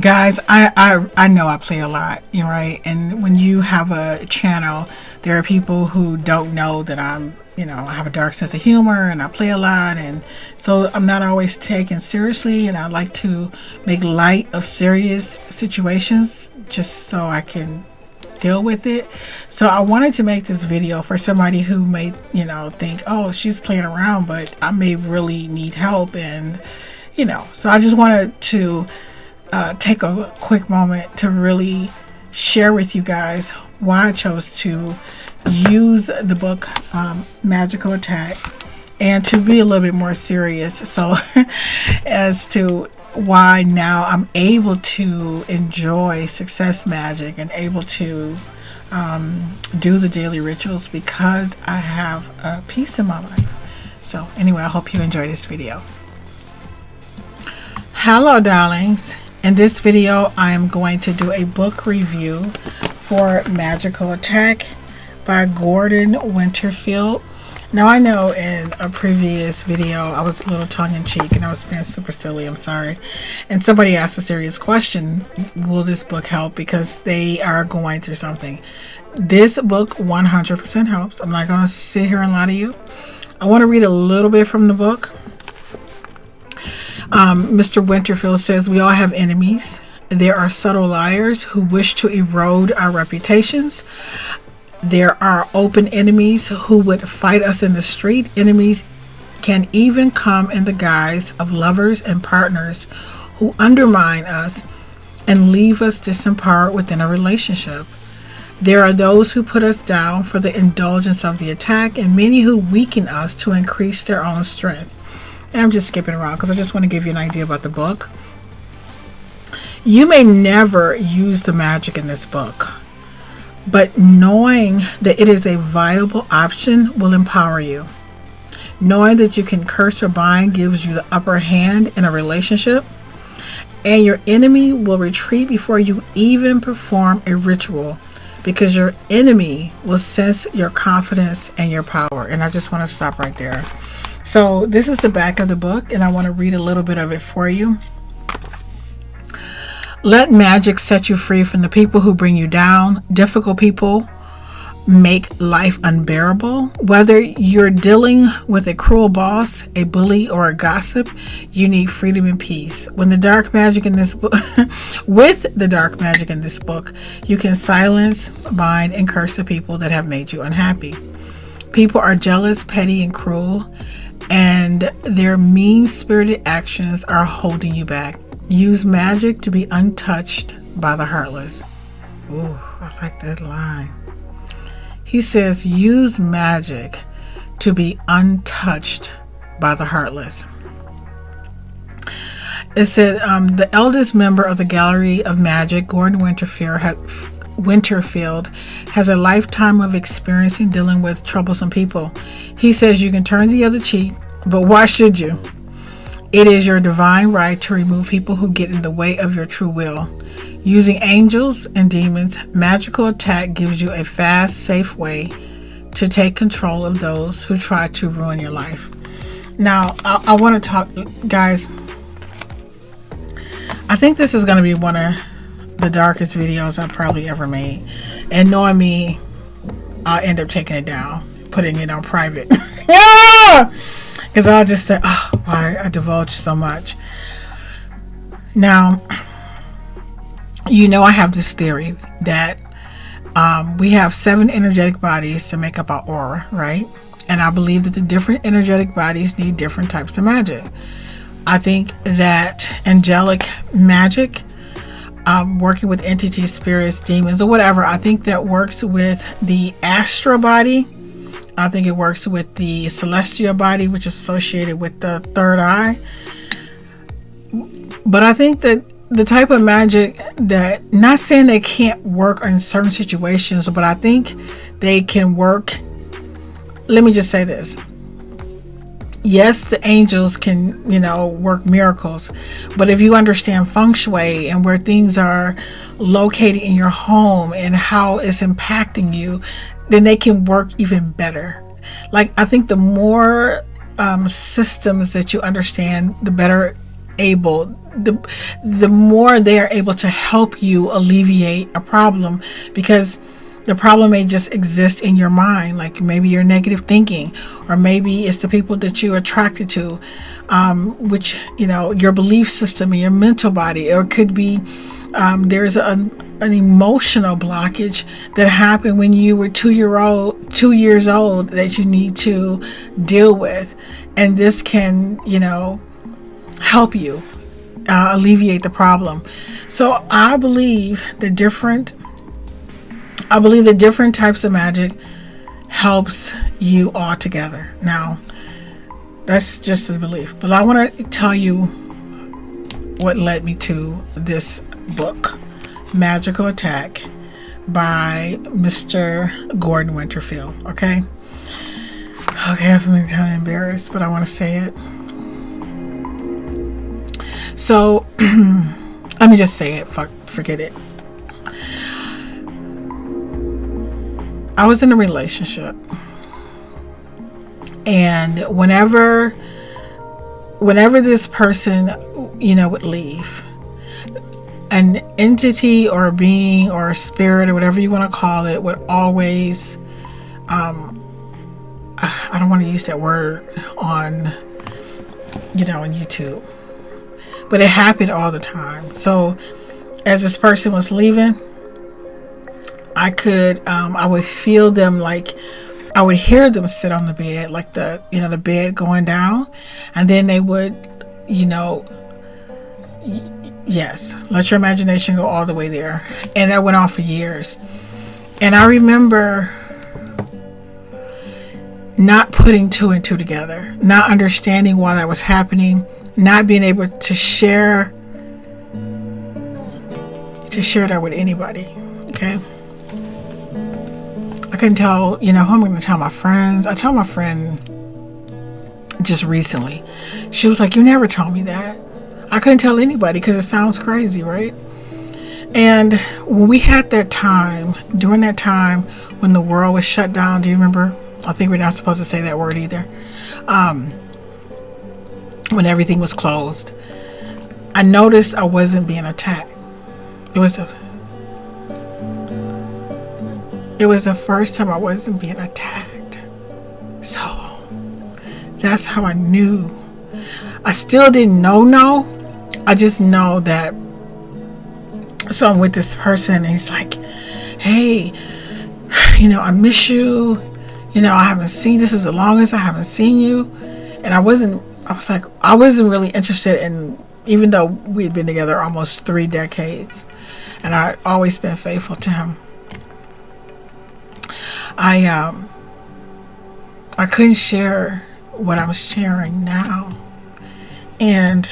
Guys, I know I play a lot, you know, right? And when you have a channel, there are people who don't know that I have a dark sense of humor and I play a lot, and so I'm not always taken seriously, and I like to make light of serious situations just so I can deal with it. So I wanted to make this video for somebody who may, think, oh, she's playing around, but I may really need help, and so I just wanted to take a quick moment to really share with you guys why I chose to use the book Magickal Attack, and to be a little bit more serious, so as to why now I'm able to enjoy success magic and able to do the daily rituals because I have a peace in my life. So anyway, I hope you enjoy this video. Hello darlings. In this video I am going to do a book review for Magickal Attack by Gordon Winterfield. Now I know in a previous video I was a little tongue-in-cheek and I was being super silly, I'm sorry, and somebody asked a serious question, will this book help, because they are going through something. This book 100% helps. I'm not going to sit here and lie to you. I want to read a little bit from the book. Mr. Winterfield says, we all have enemies. There are subtle liars who wish to erode our reputations. There are open enemies who would fight us in the street. Enemies can even come in the guise of lovers and partners who undermine us and leave us disempowered within a relationship. There are those who put us down for the indulgence of the attack, and many who weaken us to increase their own strength. And I'm just skipping around because I just want to give you an idea about the book. You may never use the magic in this book, but knowing that it is a viable option will empower you. Knowing that you can curse or bind gives you the upper hand in a relationship, and your enemy will retreat before you even perform a ritual, because your enemy will sense your confidence and your power. And I just want to stop right there. So this is the back of the book, and I want to read a little bit of it for you. Let magic set you free from the people who bring you down. Difficult people make life unbearable. Whether you're dealing with a cruel boss, a bully, or a gossip, you need freedom and peace. With the dark magic in this book, you can silence, bind, and curse the people that have made you unhappy. People are jealous, petty, and cruel, and their mean-spirited actions are holding you back. Use magic to be untouched by the heartless. Ooh, I like that line. He says, use magic to be untouched by the heartless. It said, the eldest member of the Gallery of Magick, Gordon Winterfield, has a lifetime of experience in dealing with troublesome people. He says you can turn the other cheek, but why should you? It is your divine right to remove people who get in the way of your true will. Using angels and demons, Magickal Attack gives you a fast, safe way to take control of those who try to ruin your life. Now, I want to talk, guys. I think this is going to be one of the darkest videos I've probably ever made. And knowing me, I'll end up taking it down, putting it on private. Because I'll just say, oh, why I divulge so much. Now, I have this theory that we have 7 energetic bodies to make up our aura, right? And I believe that the different energetic bodies need different types of magic. I think that angelic magic, working with entities, spirits, demons, or whatever, I think that works with the astral body. I think it works with the celestial body, which is associated with the third eye. But I think that the type of magic that, not saying they can't work in certain situations, but I think they can work. Let me just say this. Yes, the angels can, work miracles. But if you understand feng shui and where things are located in your home and how it's impacting you, then they can work even better. Like, I think the more systems that you understand, the better able, the more they are able to help you alleviate a problem, because the problem may just exist in your mind, like maybe your negative thinking, or maybe it's the people that you're attracted to, which, your belief system and your mental body, or it could be there's an emotional blockage that happened when you were 2 years old that you need to deal with, and this can help you alleviate the problem. So I believe the different types of magic helps you all together. Now, that's just a belief, but I want to tell you what led me to this book, Magical Attack by Mr. Gordon Winterfield. Okay, I'm kind of embarrassed, but I want to say it. So let me just say it. Forget it. I was in a relationship, and whenever this person, would leave, an entity or a being or a spirit or whatever you want to call it would always, I don't want to use that word on YouTube, but it happened all the time. So as this person was leaving, I would feel them, like I would hear them sit on the bed, like the bed going down, and then they would, yes, let your imagination go all the way there. And that went on for years. And I remember not putting two and two together, not understanding why that was happening, not being able to share that with anybody. Okay. I couldn't tell, who I'm going to tell my friends. I told my friend just recently. She was like, "You never told me that." I couldn't tell anybody because it sounds crazy, right? And when we had that time, during that time when the world was shut down, do you remember? I think we're not supposed to say that word either. When everything was closed, I noticed I wasn't being attacked. It was the first time I wasn't being attacked. So that's how I knew. I still didn't know. I just know that. So I'm with this person, and he's like, "Hey, I miss you. I haven't seen, this is the longest I haven't seen you." And I wasn't really interested in, even though we had been together almost 3 decades, and I'd always been faithful to him. I couldn't share what I'm sharing now. And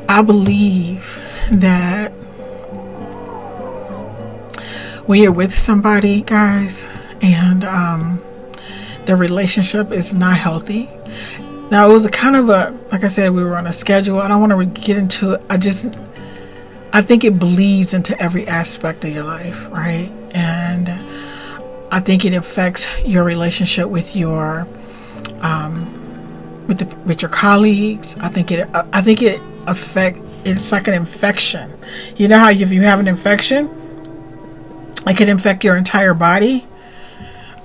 I believe that when you're with somebody, guys, and the relationship is not healthy. Now, it was a kind of like I said, we were on a schedule. I don't want to get into it. I think it bleeds into every aspect of your life, right? And I think it affects your relationship with your with your colleagues. I think it affects. It's like an infection. You know how if you have an infection, it can infect your entire body.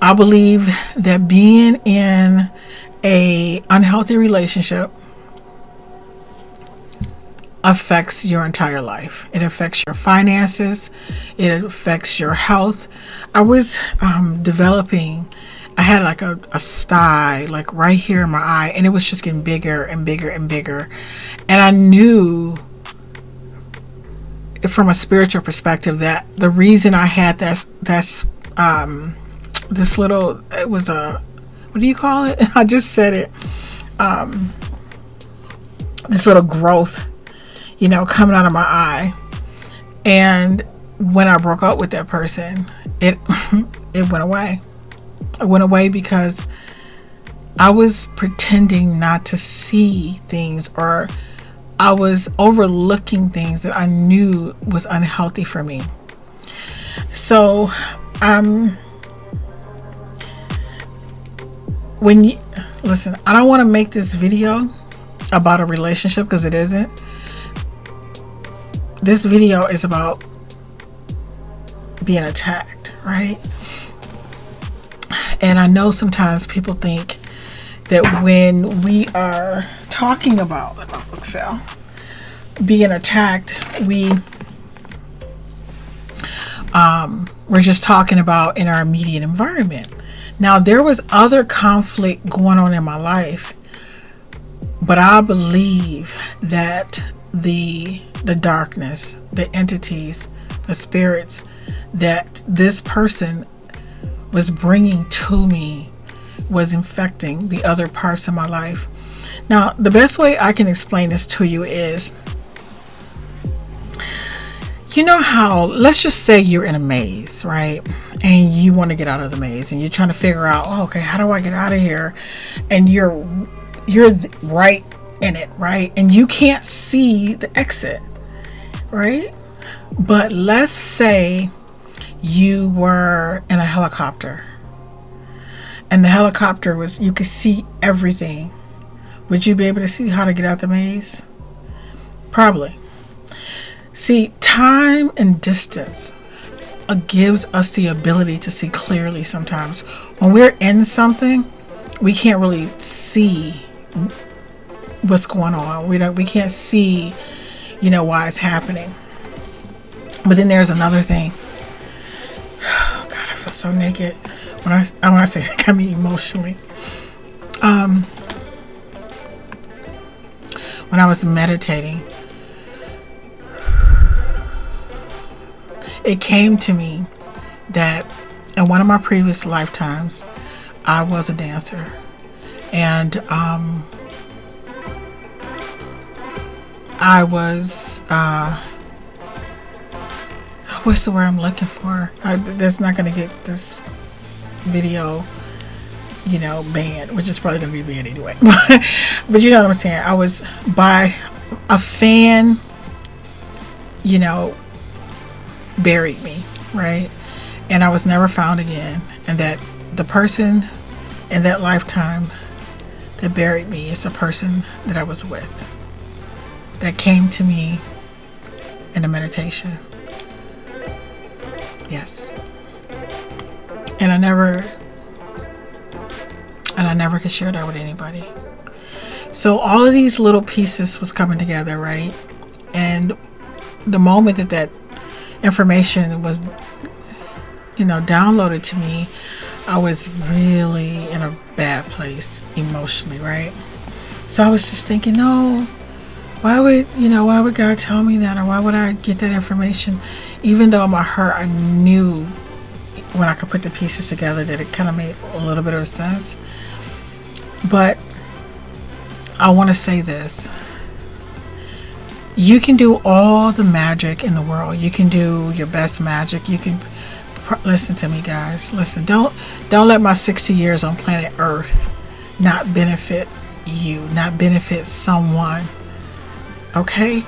I believe that being in a unhealthy relationship affects your entire life. It affects your finances. It affects your health. I was developing, I had like a sty like right here in my eye, and it was just getting bigger and bigger and bigger. And I knew from a spiritual perspective that the reason I had this little, it was a, what do you call it? I just said it. This little growth, coming out of my eye. And when I broke up with that person, it went away. It went away because I was pretending not to see things, or I was overlooking things that I knew was unhealthy for me. So, when you listen, I don't want to make this video about a relationship, because it isn't. This video is about being attacked, right? And I know sometimes people think that when we are talking about, let my book fell, being attacked, we're just talking about in our immediate environment. Now, there was other conflict going on in my life, but I believe that the darkness, the entities, the spirits that this person was bringing to me was infecting the other parts of my life. Now, the best way I can explain this to you is, you know how, let's just say you're in a maze, right? And you want to get out of the maze, and you're trying to figure out, oh, okay, how do I get out of here? And you're right in it, right? And you can't see the exit, right? But let's say you were in a helicopter, and the helicopter was, you could see everything. Would you be able to see how to get out the maze? Probably. See, time and distance gives us the ability to see clearly sometimes. When we're in something, we can't really see what's going on. We can't see, why it's happening. But then there's another thing. Oh God, I feel so naked when I say it got me emotionally. When I was meditating, it came to me that in one of my previous lifetimes, I was a dancer, and I was what's the word I'm looking for? That's not going to get this video, banned, which is probably going to be banned anyway. But you know what I'm saying? I was by a fan, buried me, right? And I was never found again. And that the person in that lifetime that buried me is the person that I was with, that came to me in a meditation. Yes. And I never could share that with anybody. So all of these little pieces was coming together, right? And the moment that information was, downloaded to me, I was really in a bad place emotionally, right? So I was just thinking, no, why would God tell me that? Or why would I get that information? Even though in my heart, I knew when I could put the pieces together that it kind of made a little bit of sense. But I want to say this. You can do all the magic in the world. You can do your best magic. You can listen to me, guys. Listen, don't let my 60 years on planet Earth not benefit you, not benefit someone. Okay?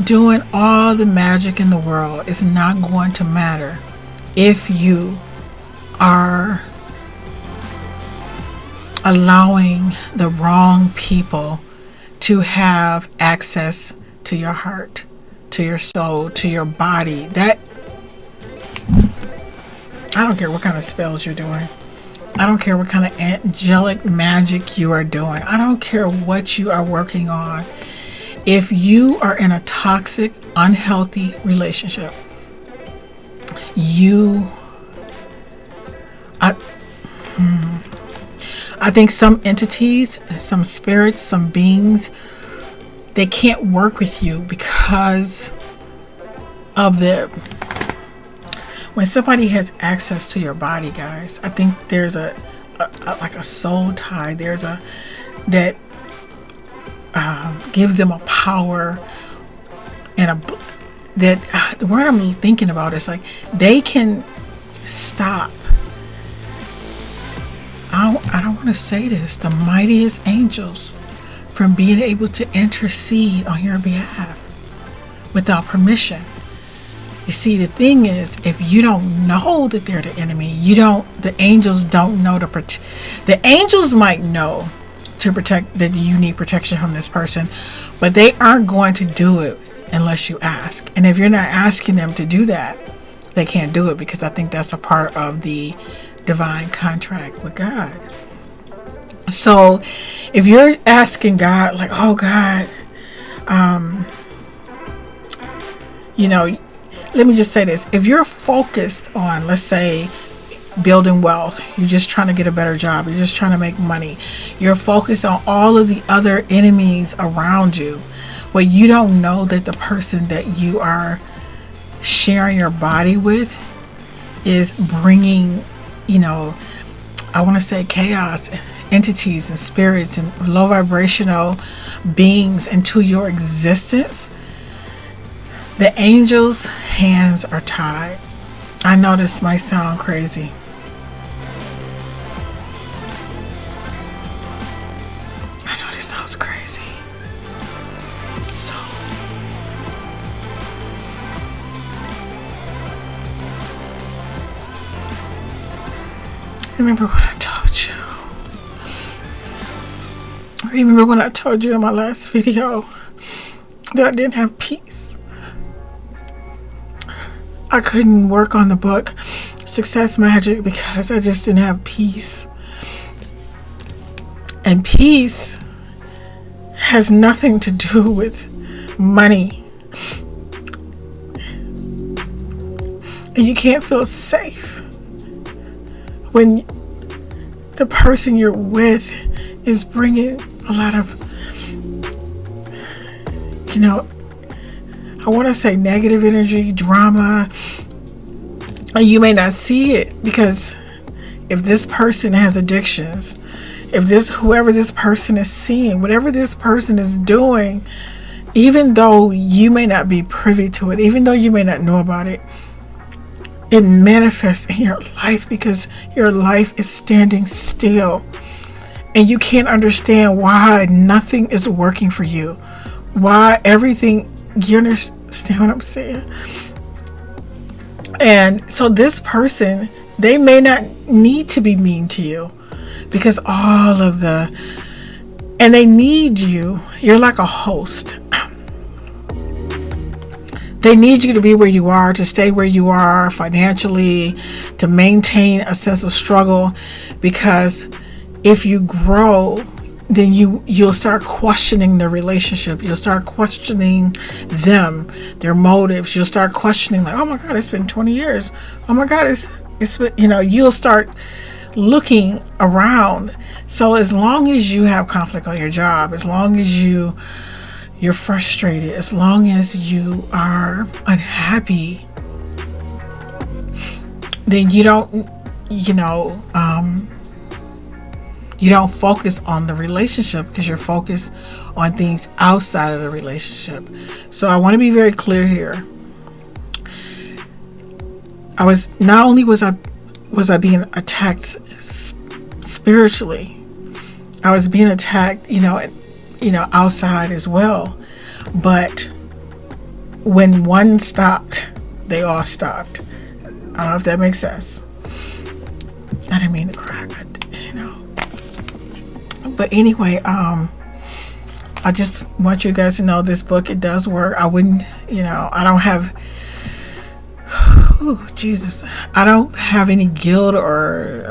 Doing all the magic in the world is not going to matter if you are allowing the wrong people to have access to your heart, to your soul, to your body. That, I don't care what kind of spells you're doing. I don't care what kind of angelic magic you are doing. I don't care what you are working on. If you are in a toxic, unhealthy relationship, I think some entities, some spirits, some beings, they can't work with you because of when somebody has access to your body, guys, I think there's a like a soul tie. There's that gives them a power and the word I'm thinking about is like they can stop. I don't want to say this, the mightiest angels from being able to intercede on your behalf without permission. You see, the thing is, if you don't know that they're the enemy, the angels don't know the angels might know to protect, that you need protection from this person, but they aren't going to do it unless you ask. And if you're not asking them to do that, they can't do it, because I think that's a part of the divine contract with God. So if you're asking God, like, oh God, let me just say this. If you're focused on, let's say, building wealth, you're just trying to get a better job, you're just trying to make money, you're focused on all of the other enemies around you, but you don't know that the person that you are sharing your body with is bringing, I want to say chaos, entities and spirits and low vibrational beings into your existence, the angels' hands are tied. I know this might sound crazy. I know this sounds crazy. So, remember what I told you. Remember when I told you in my last video that I didn't have peace? I couldn't work on the book Success Magic because I just didn't have peace. And peace has nothing to do with money. And you can't feel safe when the person you're with is bringing a lot of, I want to say negative energy, drama, and you may not see it, because if this person has addictions, whoever this person is seeing, whatever this person is doing, even though you may not be privy to it, even though you may not know about it, it manifests in your life because your life is standing still. And you can't understand why nothing is working for you. Why everything, you understand what I'm saying? And so this person, they may not need to be mean to you, because and they need you. You're like a host. They need you to be where you are, to stay where you are financially, to maintain a sense of struggle, because if you grow, then you'll start questioning the relationship. You'll start questioning them, their motives. You'll start questioning, like, oh my God, it's been 20 years. Oh my God, it's been, you'll start looking around. So as long as you have conflict on your job, as long as you're frustrated, as long as you are unhappy, then you don't focus on the relationship, because you're focused on things outside of the relationship. So I want to be very clear here. Not only was I being attacked spiritually, I was being attacked, outside as well. But when one stopped, they all stopped. I don't know if that makes sense. I didn't mean to cry, but But anyway, I just want you guys to know this book, it does work. I wouldn't, I don't have, Jesus, I don't have any guilt, or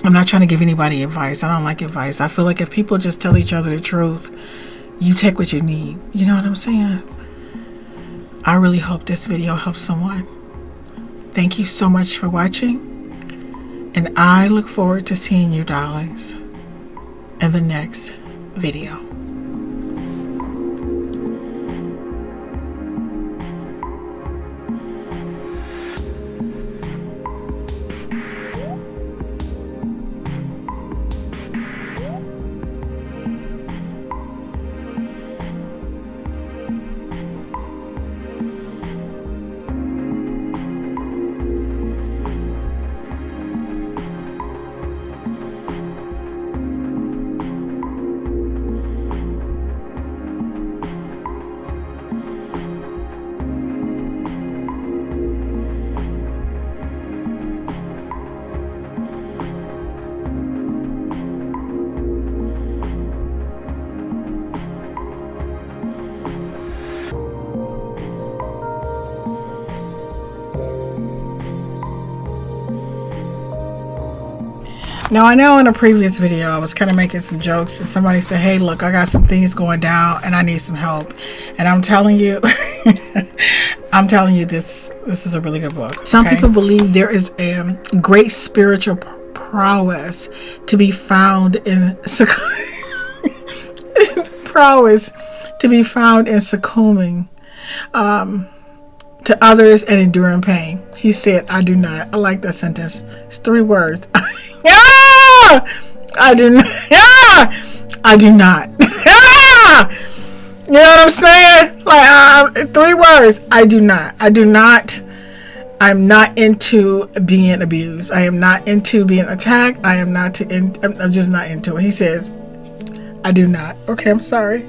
I'm not trying to give anybody advice. I don't like advice. I feel like if people just tell each other the truth, you take what you need. You know what I'm saying? I really hope this video helps someone. Thank you so much for watching. And I look forward to seeing you, darlings, in the next video. Now, I know in a previous video I was kind of making some jokes and somebody said, hey, look, I got some things going down and I need some help. And I'm telling you, this is a really good book. Some people believe there is a great spiritual prowess to be found in succumbing to others and enduring pain. He said, I do not. I like that sentence. It's 3 words. I do not. I do not. You know what I'm saying? Like 3 words. I do not. I do not. I'm not into being abused. I am not into being attacked. I'm just not into it. He says, I do not. Okay, I'm sorry.